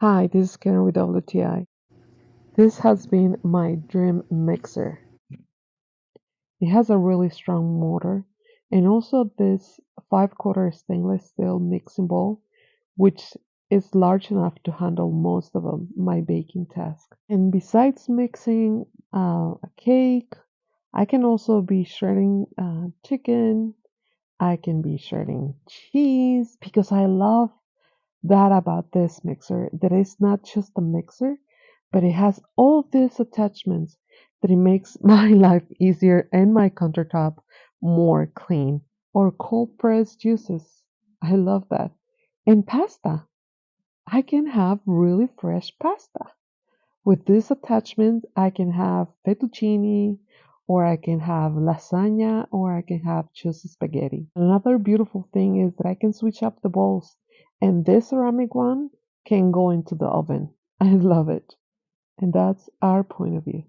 Hi, this is Karen with WTI. This has been my dream mixer. It has a really strong motor and also this 5/4 stainless steel mixing bowl, which is large enough to handle most of my baking tasks. And besides mixing a cake, I can also be shredding chicken. I can be shredding cheese because I love that about this mixer that it's not just a mixer, but it has all these attachments that it makes my life easier and my countertop more clean. Or cold pressed juices. I love that. And pasta. I can have really fresh pasta. With this attachment, I can have fettuccine, or I can have lasagna, or I can have just spaghetti. Another beautiful thing is that I can switch up the bowls, and this ceramic one can go into the oven. I love it. And that's our point of view.